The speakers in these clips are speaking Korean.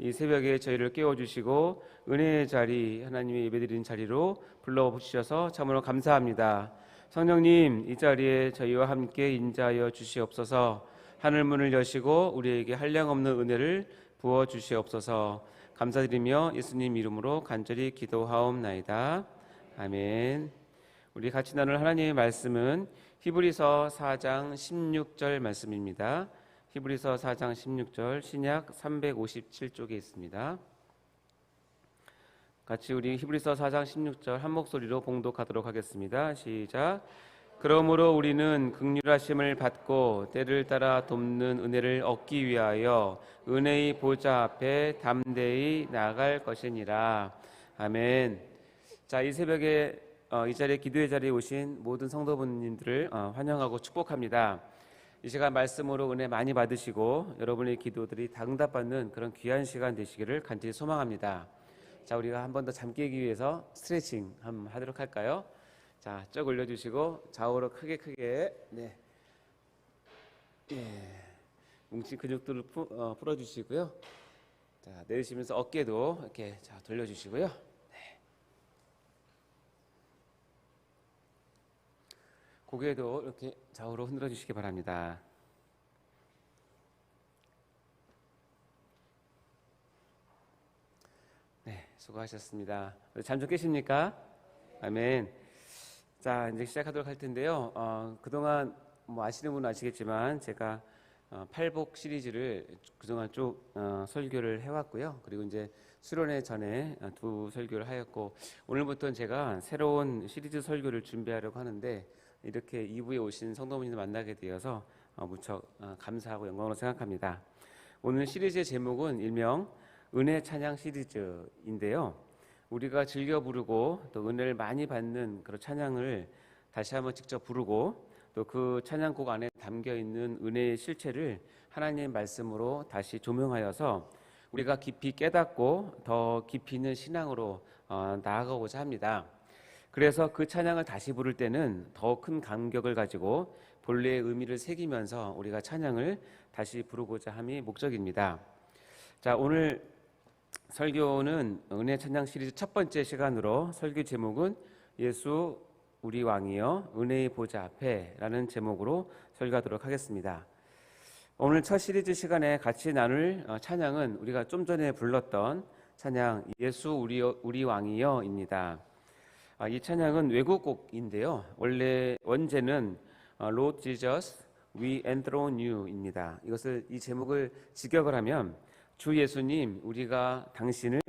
이 새벽에 저희를 깨워주시고 은혜의 자리, 하나님의 예배드리는 자리로 불러주셔서 참으로 감사합니다. 성령님, 이 자리에 저희와 함께 인자하여 주시옵소서. 하늘 문을 여시고 우리에게 한량없는 은혜를 부어 주시옵소서. 감사드리며 예수님 이름으로 간절히 기도하옵나이다. 아멘. 우리 같이 나눌 하나님의 말씀은 히브리서 4장 16절 말씀입니다. 히브리서 4장 16절 신약 357쪽에 있습니다. 같이 우리 히브리서 4장 16절 한 목소리로 봉독하도록 하겠습니다. 시작. 그러므로 우리는 긍휼하심을 받고 때를 따라 돕는 은혜를 얻기 위하여 은혜의 보좌 앞에 담대히 나아갈 것이니라. 아멘. 자, 이 새벽에 이 자리에 기도의 자리에 오신 모든 성도분님들을 환영하고 축복합니다. 이 시간 말씀으로 은혜 많이 받으시고 여러분의 기도들이 응답받는 그런 귀한 시간 되시기를 간절히 소망합니다. 자, 우리가 한 번 더 잠 깨기 위해서 스트레칭 한번 하도록 할까요? 자, 쭉 올려주시고 좌우로 크게 네, 뭉친 근육들을 풀어주시고요. 자, 내쉬면서 어깨도 이렇게 자 돌려주시고요. 네. 고개도 이렇게 좌우로 흔들어 주시기 바랍니다. 네, 수고하셨습니다. 잠 좀 깨십니까? 아멘. 자, 이제 시작하도록 할 텐데요. 그동안 뭐 아시는 분은 아시겠지만 제가 팔복 시리즈를 그동안 쭉 설교를 해왔고요. 그리고 이제 수련회 전에 두 설교를 하였고 오늘부터는 제가 새로운 시리즈 설교를 준비하려고 하는데 이렇게 2부에 오신 성도분들 만나게 되어서 무척 감사하고 영광으로 생각합니다. 오늘 시리즈의 제목은 일명 은혜 찬양 시리즈인데요. 우리가 즐겨 부르고 또 은혜를 많이 받는 그런 찬양을 다시 한번 직접 부르고 또 그 찬양곡 안에 담겨 있는 은혜의 실체를 하나님의 말씀으로 다시 조명하여서 우리가 깊이 깨닫고 더 깊이 있는 신앙으로 나아가고자 합니다. 그래서 그 찬양을 다시 부를 때는 더 큰 감격을 가지고 본래의 의미를 새기면서 우리가 찬양을 다시 부르고자 함이 목적입니다. 자, 오늘 설교는 은혜 찬양 시리즈 첫 번째 시간으로 설교 제목은 예수 우리 왕이여 은혜의 보좌 앞에 라는 제목으로 설교하도록 하겠습니다. 오늘 첫 시리즈 시간에 같이 나눌 찬양은 우리가 좀 전에 불렀던 찬양 예수 우리 왕이여 입니다. 이 찬양은 외국곡인데요. 원래 원제는 Lord Jesus, we enthrone you 입니다. 이 제목을 직역을 하면 주 예수님, 우리가 당신을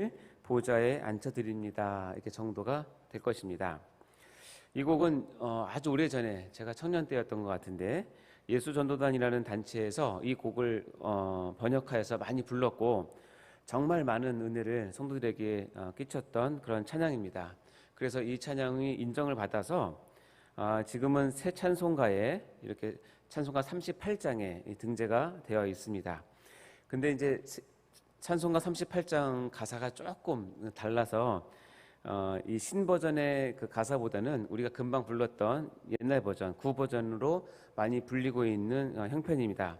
보좌에 앉혀드립니다. 이렇게 정도가 될 것입니다. 이 곡은 아주 오래전에 제가 청년 때였던 것 같은데 예수전도단이라는 단체에서 이 곡을 번역하여서 많이 불렀고 정말 많은 은혜를 성도들에게 끼쳤던 그런 찬양입니다. 그래서 이 찬양이 인정을 받아서 지금은 새 찬송가에 이렇게 찬송가 38장에 등재가 되어 있습니다. 근데 이제 찬송가 38장 가사가 조금 달라서 이 신버전의 그 가사보다는 우리가 금방 불렀던 옛날 버전, 구버전으로 많이 불리고 있는 형편입니다.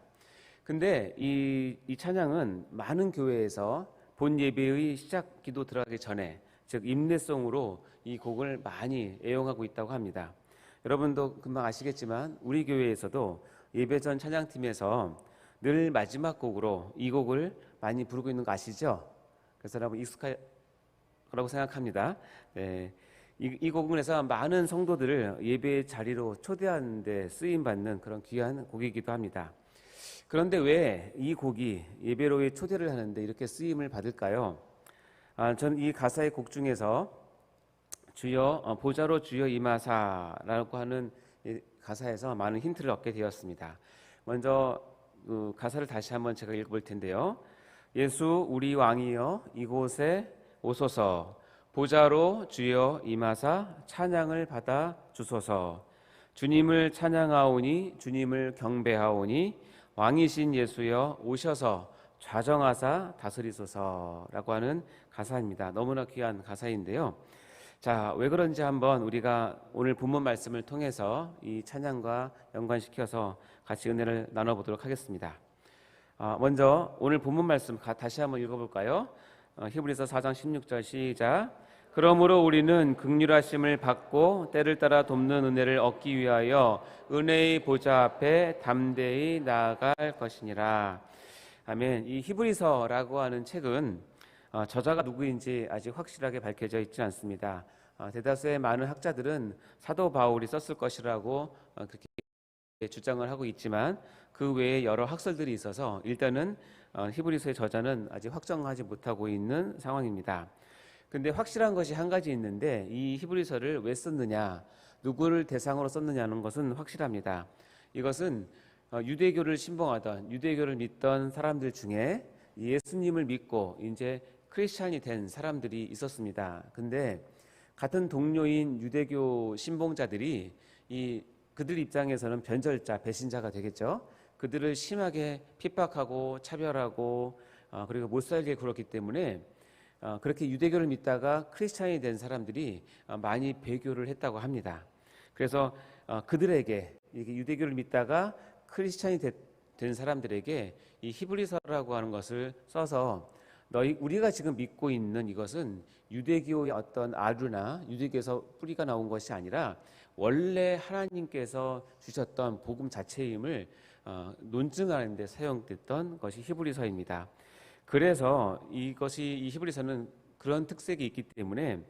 근데 이 찬양은 많은 교회에서 본 예배의 시작 기도 들어가기 전에 즉 임내송으로 이 곡을 많이 애용하고 있다고 합니다. 여러분도 금방 아시겠지만 우리 교회에서도 예배 전 찬양팀에서 늘 마지막 곡으로 이 곡을 많이 부르고 있는 거 아시죠? 그래서 여러분 익숙할 거라고 생각합니다. 네. 이 곡은 해서 많은 성도들을 예배 자리로 초대하는 데 쓰임받는 그런 귀한 곡이기도 합니다. 그런데 왜 이 곡이 예배로의 초대를 하는데 이렇게 쓰임을 받을까요? 저는 이 가사의 곡 중에서 주여 보좌로 주여 임하사라고 하는 가사에서 많은 힌트를 얻게 되었습니다. 먼저 그 가사를 다시 한번 제가 읽어볼 텐데요. 예수 우리 왕이여 이곳에 오소서 보좌로 주여 임하사 찬양을 받아 주소서 주님을 찬양하오니 주님을 경배하오니 왕이신 예수여 오셔서 좌정하사 다스리소서라고 하는 가사입니다. 너무나 귀한 가사인데요. 자, 왜 그런지 한번 우리가 오늘 본문 말씀을 통해서 이 찬양과 연관시켜서 같이 은혜를 나눠보도록 하겠습니다. 먼저 오늘 본문 말씀 다시 한번 읽어볼까요? 히브리서 4장 16절 시작. 그러므로 우리는 긍휼하심을 받고 때를 따라 돕는 은혜를 얻기 위하여 은혜의 보좌 앞에 담대히 나아갈 것이니라. 아멘. 이 히브리서라고 하는 책은 저자가 누구인지 아직 확실하게 밝혀져 있지 않습니다. 대다수의 많은 학자들은 사도 바울이 썼을 것이라고 그렇게 주장을 하고 있지만 그 외에 여러 학설들이 있어서 일단은 히브리서의 저자는 아직 확정하지 못하고 있는 상황입니다. 근데 확실한 것이 한 가지 있는데 이 히브리서를 왜 썼느냐, 누구를 대상으로 썼느냐는 것은 확실합니다. 이것은 유대교를 신봉하던, 유대교를 믿던 사람들 중에 예수님을 믿고 이제 크리스찬이 된 사람들이 있었습니다. 근데 같은 동료인 유대교 신봉자들이 그들 입장에서는 변절자, 배신자가 되겠죠. 그들을 심하게 핍박하고 차별하고 그리고 못살게 굴었기 때문에 그렇게 유대교를 믿다가 크리스찬이 된 사람들이 많이 배교를 했다고 합니다. 그래서 그들에게 유대교를 믿다가 크리스찬이 된 사람들에게 이 히브리서라고 하는 것을 써서 우리가 지금 믿고 있는 이것은 유대교의 어떤 아류나 유대교에서 뿌리가 나온 것이 아니라 원래 하나님께서 주셨던 복음 자체임을 논증하는 데 사용됐던 것이 히브리서입니다. 그래서 이 히브리서는 그런 특색이 있기 때문에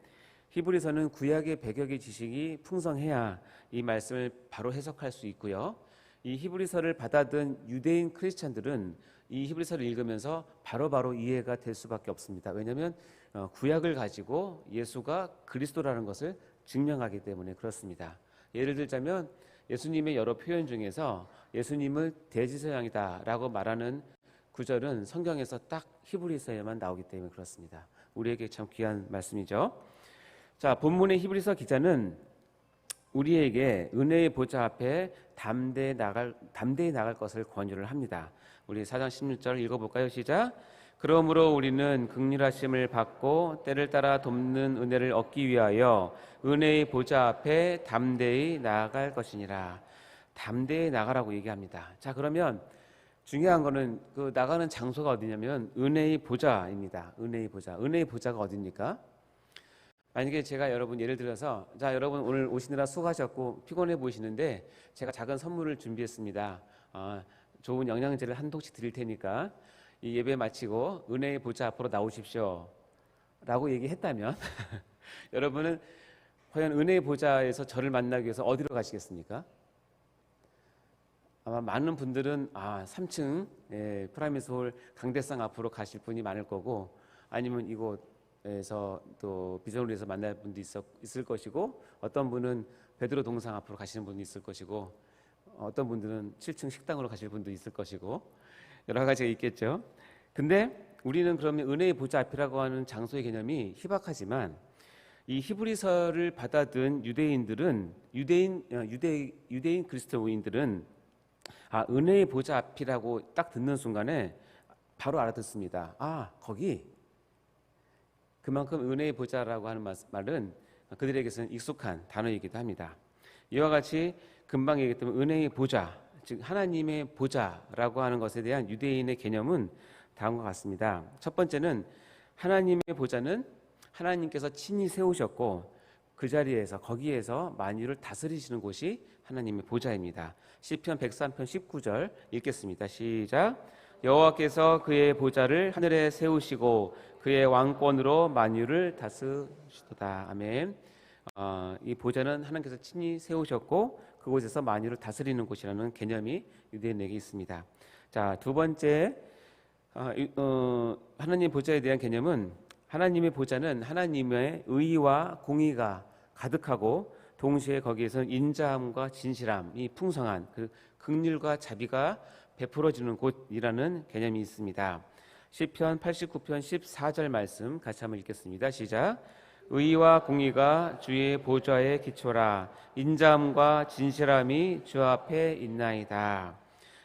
히브리서는 구약의 배경의 지식이 풍성해야 이 말씀을 바로 해석할 수 있고요. 이 히브리서를 받아든 유대인 크리스찬들은 이 히브리서를 읽으면서 바로바로 이해가 될 수밖에 없습니다. 왜냐하면 구약을 가지고 예수가 그리스도라는 것을 증명하기 때문에 그렇습니다. 예를 들자면 예수님의 여러 표현 중에서 예수님을 대지서양이다라고 말하는 구절은 성경에서 딱 히브리서에만 나오기 때문에 그렇습니다. 우리에게 참 귀한 말씀이죠. 자, 본문의 히브리서 기자는 우리에게 은혜의 보좌 앞에 담대히 나갈 것을 권유를 합니다. 우리 4장 16절 읽어볼까요? 시작. 그러므로 우리는 긍휼하심을 받고 때를 따라 돕는 은혜를 얻기 위하여 은혜의 보좌 앞에 담대히 나아갈 것이니라. 담대히 나가라고 얘기합니다. 자, 그러면 중요한 거는 그 나가는 장소가 어디냐면 은혜의 보좌입니다. 은혜의 보좌. 은혜의 보좌가 어디입니까? 만약에 제가 여러분 예를 들어서 자, 여러분 오늘 오시느라 수고하셨고 피곤해 보이시는데 제가 작은 선물을 준비했습니다. 좋은 영양제를 한 통씩 드릴 테니까 이 예배 마치고 은혜의 보좌 앞으로 나오십시오 라고 얘기했다면 여러분은 과연 은혜의 보좌에서 저를 만나기 위해서 어디로 가시겠습니까? 아마 많은 분들은 3층 프라미스홀 강대상 앞으로 가실 분이 많을 거고, 아니면 이곳에서 또 비전홀에서 만날 분도 있을 것이고, 어떤 분은 베드로 동상 앞으로 가시는 분도 있을 것이고, 어떤 분들은 7층 식당으로 가실 분도 있을 것이고, 여러 가지가 있겠죠. 근데 우리는 그러면 은혜의 보좌 앞이라고 하는 장소의 개념이 희박하지만 이 히브리서를 받아든 유대인 그리스도인들은 은혜의 보좌 앞이라고 딱 듣는 순간에 바로 알아듣습니다. 거기. 그만큼 은혜의 보좌라고 하는 말은 그들에게서는 익숙한 단어이기도 합니다. 이와 같이 금방 얘기했던 은혜의 보좌, 즉 하나님의 보좌라고 하는 것에 대한 유대인의 개념은 다음과 같습니다. 첫 번째는 하나님의 보좌는 하나님께서 친히 세우셨고 그 자리에서 거기에서 만유를 다스리시는 곳이 하나님의 보좌입니다. 시편 103편 19절 읽겠습니다. 시작. 여호와께서 그의 보좌를 하늘에 세우시고 그의 왕권으로 만유를 다스리시도다. 아멘. 이 보좌는 하나님께서 친히 세우셨고 그곳에서 만유를 다스리는 곳이라는 개념이 유대인에게 있습니다. 자, 두 번째 하나님 보좌에 대한 개념은 하나님의 보좌는 하나님의 의와 공의가 가득하고 동시에 거기에서는 인자함과 진실함이 풍성한 그 긍휼과 자비가 베풀어지는 곳이라는 개념이 있습니다. 시편 89편 14절 말씀 같이 한번 읽겠습니다. 시작. 의와 공의가 주의 보좌에 기초라. 인자함과 진실함이 주 앞에 있나이다.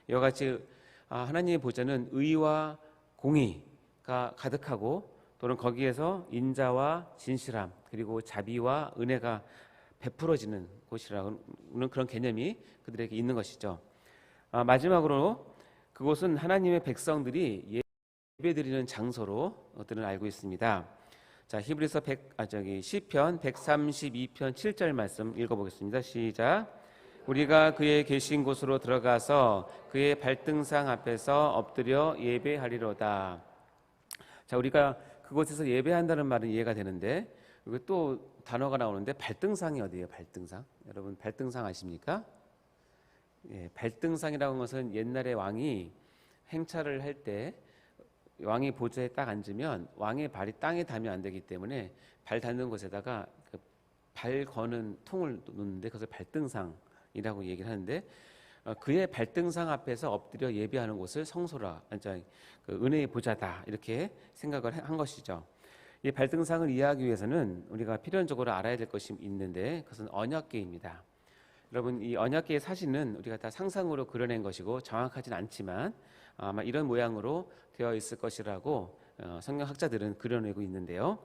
이와 같이 하나님의 보좌는 의와 공의가 가득하고 또는 거기에서 인자와 진실함 그리고 자비와 은혜가 베풀어지는 곳이라는 그런 개념이 그들에게 있는 것이죠. 마지막으로 그곳은 하나님의 백성들이 예배드리는 장소로 들은 알고 있습니다. 자, 히브리서 시편 132편 7절 말씀 읽어보겠습니다. 시작. 우리가 그의 계신 곳으로 들어가서 그의 발등상 앞에서 엎드려 예배하리로다. 자, 우리가 그곳에서 예배한다는 말은 이해가 되는데 여기 또 단어가 나오는데 발등상이 어디예요? 발등상? 여러분 발등상 아십니까? 예, 발등상이라는 것은 옛날에 왕이 행차를 할 때 왕이 보좌에 딱 앉으면 왕의 발이 땅에 닿으면 안 되기 때문에 발 닿는 곳에다가 발 거는 통을 놓는데 그것을 발등상이라고 얘기를 하는데 그의 발등상 앞에서 엎드려 예배하는 곳을 성소라, 은혜의 보좌다 이렇게 생각을 한 것이죠. 이 발등상을 이해하기 위해서는 우리가 필연적으로 알아야 될 것이 있는데 그것은 언약궤입니다. 여러분 이 언약궤의 사진은 우리가 다 상상으로 그려낸 것이고 정확하진 않지만 아마 이런 모양으로 되어 있을 것이라고 성경학자들은 그려내고 있는데요.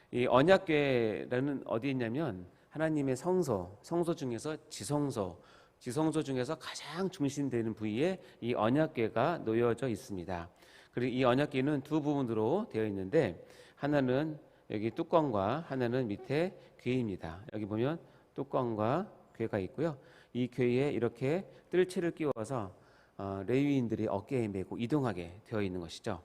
이 언약궤라는 어디 있냐면 하나님의 성소 중에서 지성소 중에서 가장 중심되는 부위에 이 언약궤가 놓여져 있습니다. 그리고 이 언약궤는 두 부분으로 되어 있는데 하나는 여기 뚜껑과 하나는 밑에 궤입니다. 여기 보면 뚜껑과 궤가 있고요. 이 궤에 이렇게 뜰채를 끼워서 레위인들이 어깨에 메고 이동하게 되어 있는 것이죠.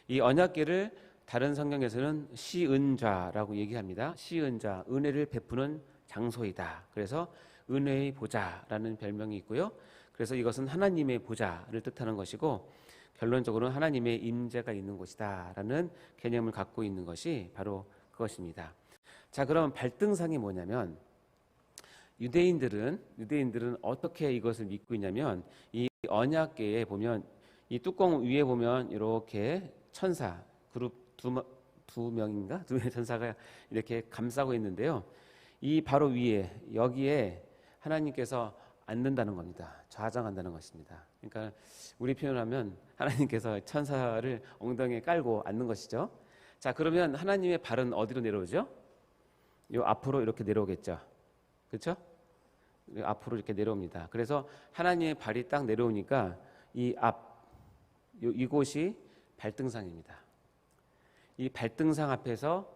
이 언약궤를 다른 성경에서는 시은좌라고 얘기합니다. 시은좌, 은혜를 베푸는 장소이다. 그래서 은혜의 보좌라는 별명이 있고요. 그래서 이것은 하나님의 보좌를 뜻하는 것이고 결론적으로는 하나님의 임재가 있는 곳이다라는 개념을 갖고 있는 것이 바로 그것입니다. 자, 그럼 발등상이 뭐냐면 유대인들은 어떻게 이것을 믿고 있냐면 이 언약궤에 보면 이 뚜껑 위에 보면 이렇게 천사 그룹 두 명인가 두 명의 천사가 이렇게 감싸고 있는데요. 이 바로 위에 여기에 하나님께서 앉는다는 겁니다. 좌장한다는 것입니다. 그러니까 우리 표현하면 하나님께서 천사를 엉덩이에 깔고 앉는 것이죠. 자, 그러면 하나님의 발은 어디로 내려오죠? 요 앞으로 이렇게 내려오겠죠. 그렇죠? 앞으로 이렇게 내려옵니다. 그래서 하나님의 발이 딱 내려오니까 이곳이 발등상입니다. 이 발등상 앞에서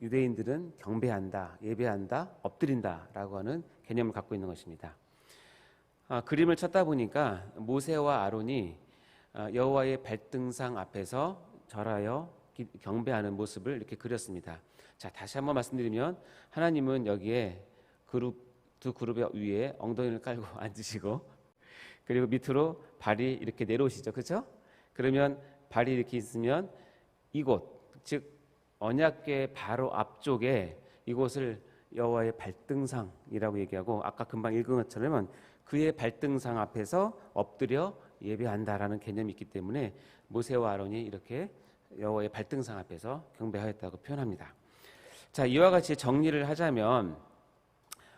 유대인들은 경배한다, 예배한다, 엎드린다라고 하는 개념을 갖고 있는 것입니다. 그림을 찾다 보니까 모세와 아론이 여호와의 발등상 앞에서 절하여 경배하는 모습을 이렇게 그렸습니다. 자, 다시 한번 말씀드리면 하나님은 여기에 두 그룹의 위에 엉덩이를 깔고 앉으시고 그리고 밑으로 발이 이렇게 내려오시죠. 그렇죠? 그러면 발이 이렇게 있으면 이곳, 즉 언약궤 바로 앞쪽에 이곳을 여호와의 발등상이라고 얘기하고 아까 금방 읽은 것처럼 그의 발등상 앞에서 엎드려 예배한다라는 개념이 있기 때문에 모세와 아론이 이렇게 여호와의 발등상 앞에서 경배하였다고 표현합니다. 자, 이와 같이 정리를 하자면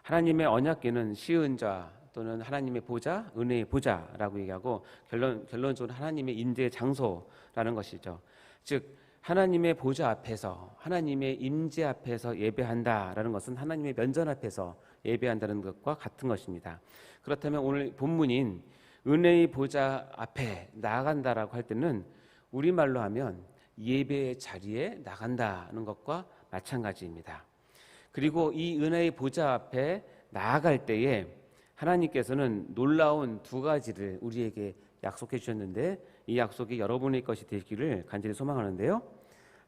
하나님의 언약궤는 시은좌 또는 하나님의 보좌, 은혜의 보좌라고 얘기하고 결론적으로 하나님의 임재 장소라는 것이죠. 즉 하나님의 보좌 앞에서 하나님의 임재 앞에서 예배한다라는 것은 하나님의 면전 앞에서 예배한다는 것과 같은 것입니다. 그렇다면 오늘 본문인 은혜의 보좌 앞에 나아간다라고 할 때는 우리말로 하면 예배의 자리에 나간다는 것과 마찬가지입니다. 그리고 이 은혜의 보좌 앞에 나아갈 때에 하나님께서는 놀라운 두 가지를 우리에게 약속해 주셨는데 이 약속이 여러분의 것이 되기를 간절히 소망하는데요.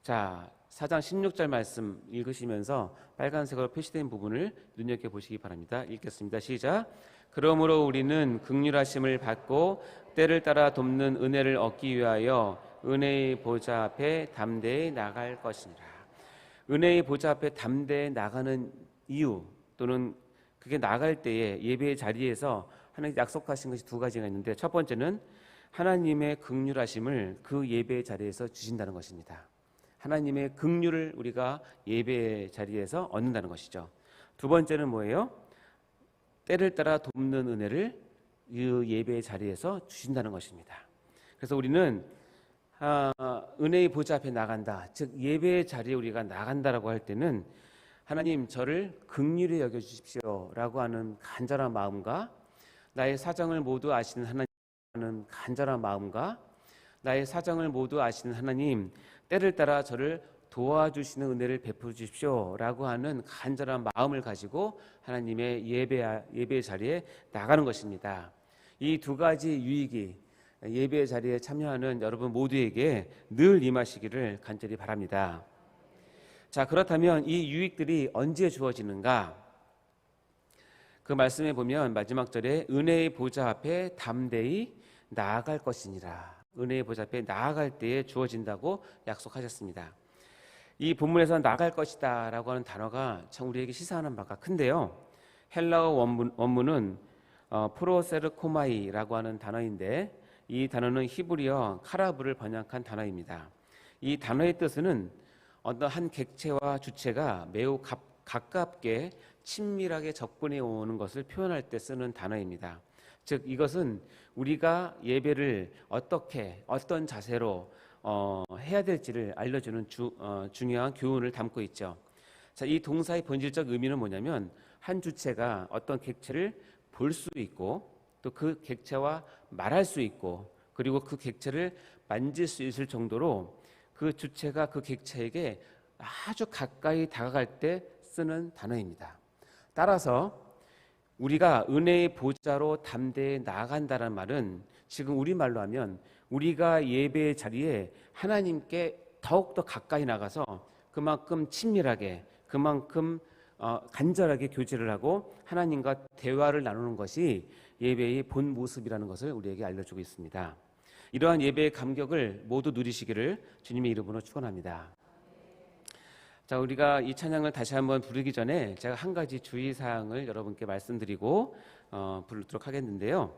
자, 4장 16절 말씀 읽으시면서 빨간색으로 표시된 부분을 눈여겨보시기 바랍니다. 읽겠습니다. 시작. 그러므로 우리는 긍휼하심을 받고 때를 따라 돕는 은혜를 얻기 위하여 은혜의 보좌 앞에 담대히 나갈 것이니라. 은혜의 보좌 앞에 담대히 나가는 이유 또는 그게 나갈 때에 예배의 자리에서 하나님 약속하신 것이 두 가지가 있는데 첫 번째는 하나님의 긍휼하심을 그 예배의 자리에서 주신다는 것입니다. 하나님의 긍휼을 우리가 예배의 자리에서 얻는다는 것이죠. 두 번째는 뭐예요? 때를 따라 돕는 은혜를 이 예배의 자리에서 주신다는 것입니다. 그래서 우리는 은혜의 보좌 앞에 나간다, 즉 예배의 자리에 우리가 나간다라고 할 때는 하나님 저를 긍휼히 여겨주십시오라고 하는 간절한 마음과 나의 사정을 모두 아시는 하는 간절한 마음과 나의 사정을 모두 아시는 하나님, 때를 따라 저를 도와주시는 은혜를 베풀어 주십시오 라고 하는 간절한 마음을 가지고 하나님의 예배 자리에 나가는 것입니다. 이 두 가지 유익이 예배 자리에 참여하는 여러분 모두에게 늘 임하시기를 간절히 바랍니다. 자, 그렇다면 이 유익들이 언제 주어지는가? 그 말씀에 보면 마지막 절에 은혜의 보좌 앞에 담대히 나아갈 것이니라. 은혜의 보좌 앞에 나아갈 때에 주어진다고 약속하셨습니다. 이 본문에서 나갈 것이다 라고 하는 단어가 참 우리에게 시사하는 바가 큰데요. 헬라어 원문은 프로세르코마이라고 하는 단어인데 이 단어는 히브리어 카라브를 번역한 단어입니다. 이 단어의 뜻은 어떤 한 객체와 주체가 매우 가깝게 친밀하게 접근해 오는 것을 표현할 때 쓰는 단어입니다. 즉 이것은 우리가 예배를 어떤 자세로 해야 될지를 알려주는 중요한 교훈을 담고 있죠. 자, 이 동사의 본질적 의미는 뭐냐면 한 주체가 어떤 객체를 볼 수 있고 또 그 객체와 말할 수 있고 그리고 그 객체를 만질 수 있을 정도로 그 주체가 그 객체에게 아주 가까이 다가갈 때 쓰는 단어입니다. 따라서 우리가 은혜의 보좌로 담대히 나아간다는 말은 지금 우리말로 하면 우리가 예배의 자리에 하나님께 더욱더 가까이 나가서 그만큼 친밀하게 그만큼 간절하게 교제를 하고 하나님과 대화를 나누는 것이 예배의 본 모습이라는 것을 우리에게 알려주고 있습니다. 이러한 예배의 감격을 모두 누리시기를 주님의 이름으로 축원합니다. 자, 우리가 이 찬양을 다시 한번 부르기 전에 제가 한 가지 주의사항을 여러분께 말씀드리고 부르도록 하겠는데요.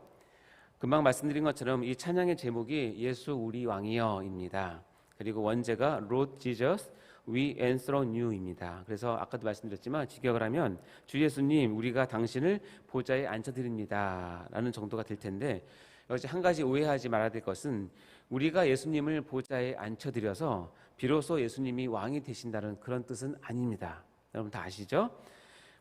금방 말씀드린 것처럼 이 찬양의 제목이 예수 우리 왕이여입니다. 그리고 원제가 Lord Jesus, We enthrone you입니다. 그래서 아까도 말씀드렸지만 직역을 하면 주 예수님, 우리가 당신을 보좌에 앉혀드립니다 라는 정도가 될 텐데 여기서 한 가지 오해하지 말아야 될 것은 우리가 예수님을 보좌에 앉혀드려서 비로소 예수님이 왕이 되신다는 그런 뜻은 아닙니다. 여러분 다 아시죠?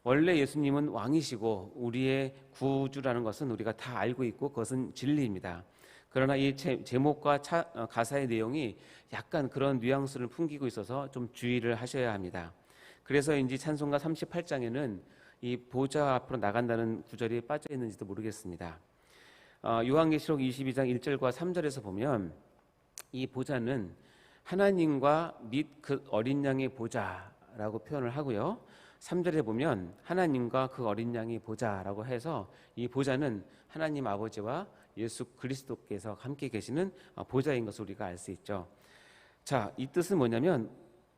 원래 예수님은 왕이시고 우리의 구주라는 것은 우리가 다 알고 있고 그것은 진리입니다. 그러나 이 제목과 가사의 내용이 약간 그런 뉘앙스를 풍기고 있어서 좀 주의를 하셔야 합니다. 그래서인지 찬송가 38장에는 이 보좌 앞으로 나간다는 구절이 빠져 있는지도 모르겠습니다. 요한계시록 22장 1절과 3절에서 보면 이 보좌는 하나님과 및 그 어린 양의 보좌라고 표현을 하고요. 3절에 보면 하나님과 그 어린 양의 보좌라고 해서 이 보좌는 하나님 아버지와 예수 그리스도께서 함께 계시는 보좌인 것을 우리가 알 수 있죠. 자, 이 뜻은 뭐냐면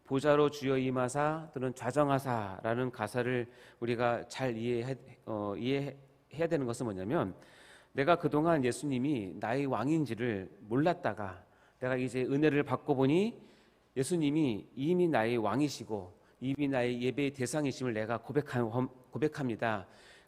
보좌로 주여 임하사 또는 좌정하사라는 가사를 우리가 잘 이해해야 되는 것은 뭐냐면 내가 그동안 예수님이 나의 왕인지를 몰랐다가 내가 이제 은혜를 받고 보니 예수님이 이미 나의 왕이시고 이미 나의 예배의 대상이심을 내가 고백합니다.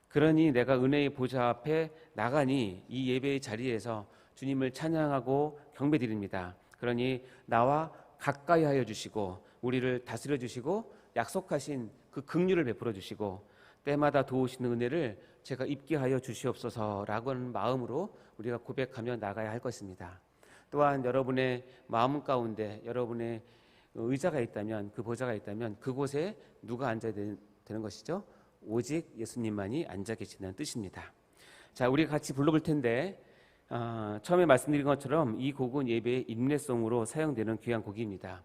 그러니 내가 은혜의 보좌 앞에 나가니 이 예배의 자리에서 주님을 찬양하고 경배드립니다. 그러니 나와 가까이 하여 주시고 우리를 다스려 주시고 약속하신 그 긍휼을 베풀어 주시고 때마다 도우시는 은혜를 제가 입게 하여 주시옵소서라고 하는 마음으로 우리가 고백하며 나가야 할 것입니다. 또한 여러분의 마음 가운데 여러분의 의자가 있다면 그 보좌가 있다면 그곳에 누가 앉아야 되는 것이죠? 오직 예수님만이 앉아 계시는 뜻입니다. 자, 우리 같이 불러볼 텐데 처음에 말씀드린 것처럼 이 곡은 예배의 인내송으로 사용되는 귀한 곡입니다.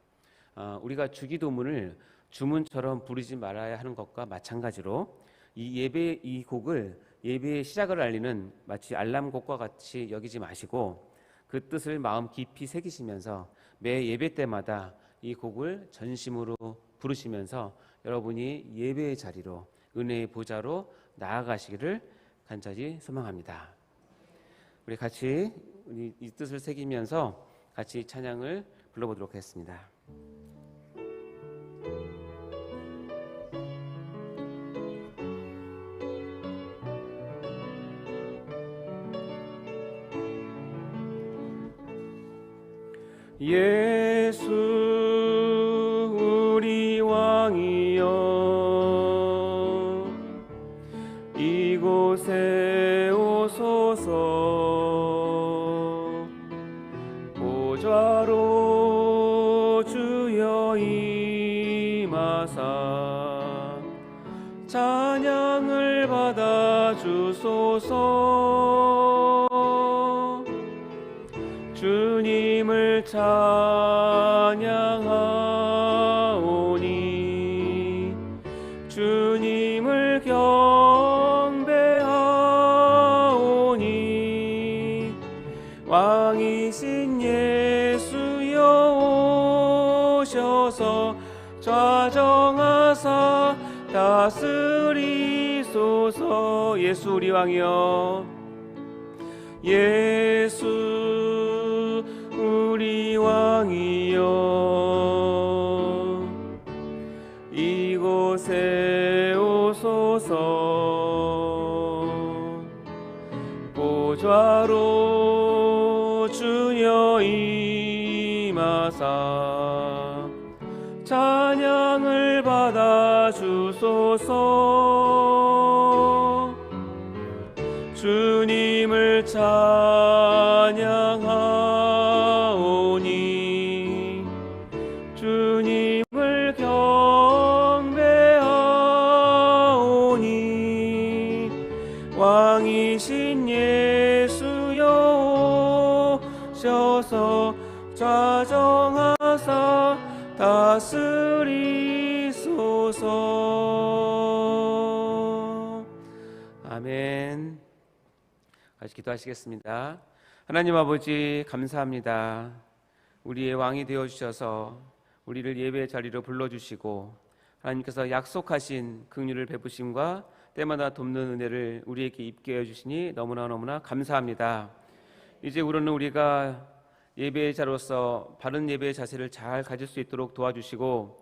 우리가 주기도문을 주문처럼 부르지 말아야 하는 것과 마찬가지로 이 곡을 예배의 시작을 알리는 마치 알람곡과 같이 여기지 마시고 그 뜻을 마음 깊이 새기시면서 매 예배 때마다 이 곡을 전심으로 부르시면서 여러분이 예배의 자리로 은혜의 보좌로 나아가시기를 간절히 소망합니다. 우리 같이 이 뜻을 새기면서 같이 찬양을 불러보도록 하겠습니다. 예수 우리 왕이여 이곳에 오소서 자정하사 찬양을 받아 주소서. 주님을 찬양하오니 주님을 경배하오니 왕이신 예수여 오셔서 좌정하사 다스리소서. 예수 우리 왕이여, 예수 우리 왕이여, 이곳에 오소서. 보좌로 주여 임하사 찬양을 받아 주소서. 주님을 찬양하오니 주님을 경배하오니 왕이신 예수여 오셔서 좌정하사 다스리소서. 아멘. 같이 기도하시겠습니다. 하나님 아버지 감사합니다. 우리의 왕이 되어주셔서 우리를 예배의 자리로 불러주시고 하나님께서 약속하신 긍휼을 베푸심과 때마다 돕는 은혜를 우리에게 입게 해주시니 너무나 감사합니다. 이제 우리는 우리가 예배의 자로서 바른 예배의 자세를 잘 가질 수 있도록 도와주시고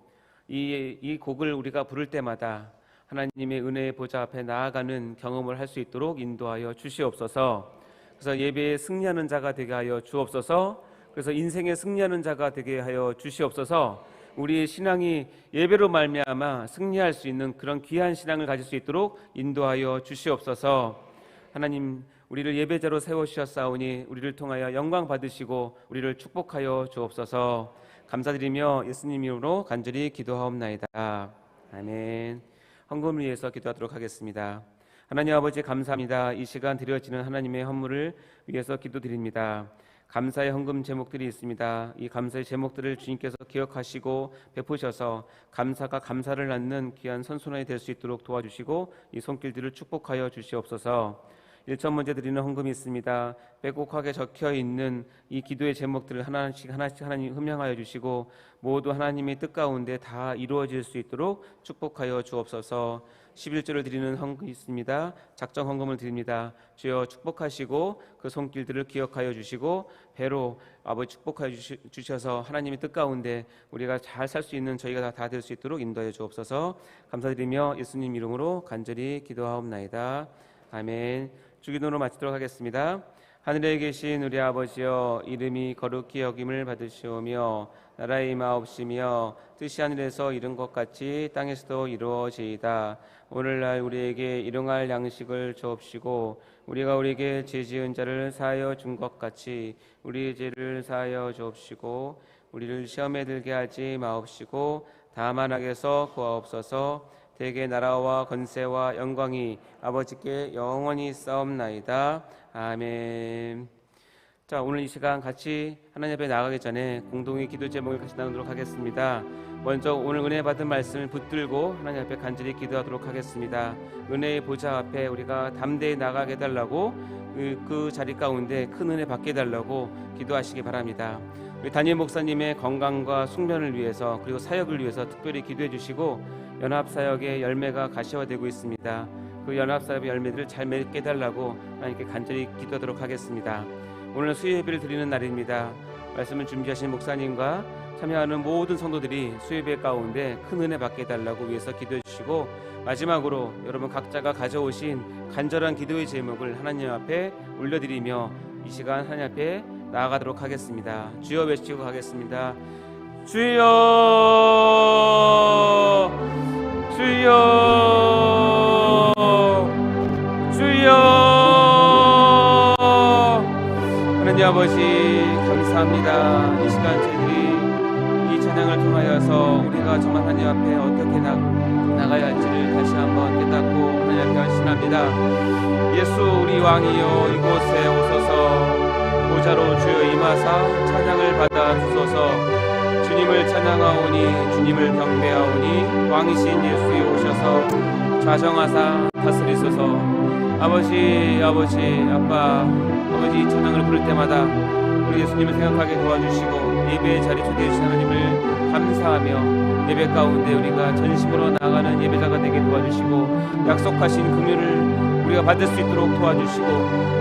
이 곡을 우리가 부를 때마다 하나님의 은혜의 보좌 앞에 나아가는 경험을 할 수 있도록 인도하여 주시옵소서. 그래서 예배에 승리하는 자가 되게 하여 주옵소서. 그래서 인생에 승리하는 자가 되게 하여 주시옵소서. 우리의 신앙이 예배로 말미암아 승리할 수 있는 그런 귀한 신앙을 가질 수 있도록 인도하여 주시옵소서. 하나님, 우리를 예배자로 세워주셨사오니 우리를 통하여 영광 받으시고 우리를 축복하여 주옵소서. 감사드리며 예수님 이름으로 간절히 기도하옵나이다. 아멘. 헌금을 위해서 기도하도록 하겠습니다. 하나님 아버지 감사합니다. 이 시간 드려지는 하나님의 헌물을 위해서 기도드립니다. 감사의 헌금 제목들이 있습니다. 이 감사의 제목들을 주님께서 기억하시고 베푸셔서 감사가 감사를 낳는 귀한 선순환이 될 수 있도록 도와주시고 이 손길들을 축복하여 주시옵소서. 1천 문제 드리는 헌금이 있습니다. 빼곡하게 적혀있는 이 기도의 제목들을 하나씩 하나님 흠양하여 주시고 모두 하나님의 뜻 가운데 다 이루어질 수 있도록 축복하여 주옵소서. 11조를 드리는 헌금이 있습니다. 작정 헌금을 드립니다. 주여 축복하시고 그 손길들을 기억하여 주시고 배로 아버지 축복하여 주셔서 하나님의 뜻 가운데 우리가 잘 살 수 있는 저희가 다 될 수 있도록 인도해 주옵소서. 감사드리며 예수님 이름으로 간절히 기도하옵나이다. 아멘. 주기도로 마치도록 하겠습니다. 하늘에 계신 우리 아버지여, 이름이 거룩히 여김을 받으시오며 나라의 임하옵시며 뜻이 하늘에서 이룬 것 같이 땅에서도 이루어지이다. 오늘날 우리에게 일용할 양식을 주옵시고 우리가 우리에게 죄 지은 자를 사하여 준 것 같이 우리의 죄를 사하여 주옵시고 우리를 시험에 들게 하지 마옵시고 다만 악에서 구하옵소서. 대개 나라와 권세와 영광이 아버지께 영원히 싸움나이다. 아멘. 자, 오늘 이 시간 같이 하나님 앞에 나가기 전에 공동의 기도 제목을 같이 나누도록 하겠습니다. 먼저 오늘 은혜 받은 말씀을 붙들고 하나님 앞에 간절히 기도하도록 하겠습니다. 은혜의 보좌 앞에 우리가 담대히 나가게 해달라고 그 자리 가운데 큰 은혜 받게 해달라고 기도하시기 바랍니다. 우리 담임 목사님의 건강과 숙면을 위해서 그리고 사역을 위해서 특별히 기도해 주시고 연합사역의 열매가 가시화되고 있습니다. 그 연합사역의 열매들을 잘 맺게 해달라고 하나님께 간절히 기도하도록 하겠습니다. 오늘 수요 예배를 드리는 날입니다. 말씀을 준비하신 목사님과 참여하는 모든 성도들이 수요 예배 가운데 큰 은혜 받게 해달라고 위해서 기도해 주시고 마지막으로 여러분 각자가 가져오신 간절한 기도의 제목을 하나님 앞에 올려드리며 이 시간 하나님 앞에 나아가도록 하겠습니다. 주여 외치고 가겠습니다. 주여, 주여, 주여. 하나님 아버지 감사합니다. 이 시간 저희들이 이 찬양을 통하여서 우리가 정말 하나님 앞에 어떻게 나가야 할지를 다시 한번 깨닫고 하나님 앞에 헌신합니다. 예수 우리 왕이여 이곳에 오소서. 보좌로 주여 임하사 찬양을 받아 주소서. 주님을 찬양하오니 주님을 경배하오니 왕이신 예수에 오셔서 좌정하사 다스리소서. 아버지 아빠 아버지 이 찬양을 부를 때마다 우리 예수님을 생각하게 도와주시고 예배의 자리 초대해 주신 하나님을 감사하며 예배 가운데 우리가 전심으로 나아가는 예배자가 되게 도와주시고 약속하신 금요를 우리가 받을 수 있도록 도와주시고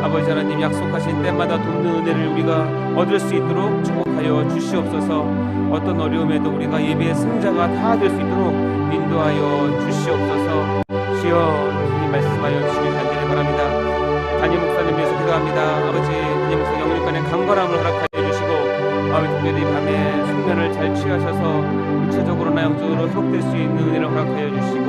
아버지 하나님 약속하신 때마다 돕는 은혜를 우리가 얻을 수 있도록 축복하여 주시옵소서. 어떤 어려움에도 우리가 예배의 승자가 다 될 수 있도록 인도하여 주시옵소서. 주여 주님 말씀하여 주시길 간절히 바랍니다. 담임 목사님 위해서 기도합니다. 아버지 담임 목사 영육 간의 강건함을 허락하여 주시고 아버지 특별히 밤에 숙면을 잘 취하셔서 육체적으로나 영적으로 회복될 수 있는 은혜를 허락하여 주시고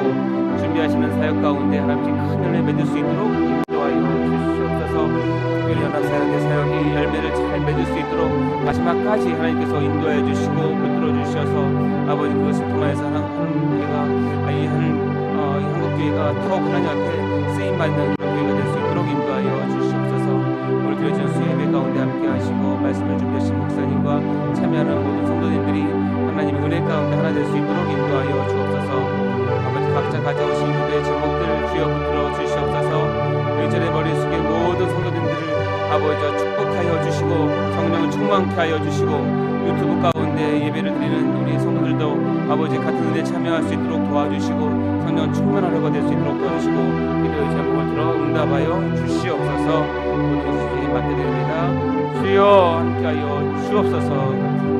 준비하시는 사역 가운데 하나님께 큰 은혜 맺을 수 있도록 인도하여 주시옵소서. 특별히 연합사역의 사역이 열매를 잘 맺을 수 있도록 마지막까지 하나님께서 인도하여 주시고 붙들어 주셔서 아버지 그것을 통하여서 한국교회가 더욱 하나님 앞에 쓰임받는 그런 교회가 될 수 있도록 인도하여 주시옵소서. 오늘 교회전 수예배 가운데 함께 하시고 말씀을 준비하신 목사님과 참여하는 모든 성도님들이 하나님의 은혜 가운데 하나 될 수 있도록 인도하여 주옵소서. 아버지 각자 가져오신 기도의 제목들을 주여 붙들어 주시옵소서. 의전의 머리 숙인 모든 성도님들을 아버지와 축복하여 주시고 성령을 충만케 하여 주시고 유튜브 가운데 예배를 드리는 우리 성도들도 아버지 같은 은혜에 참여할 수 있도록 도와주시고 성령 충만하려고 될 수 있도록 도와주시고 기도의 제목을 들어 응답하여 주시옵소서. 모든 것을 주님 맡겨드립니다. 주여 함께하여 주옵소서.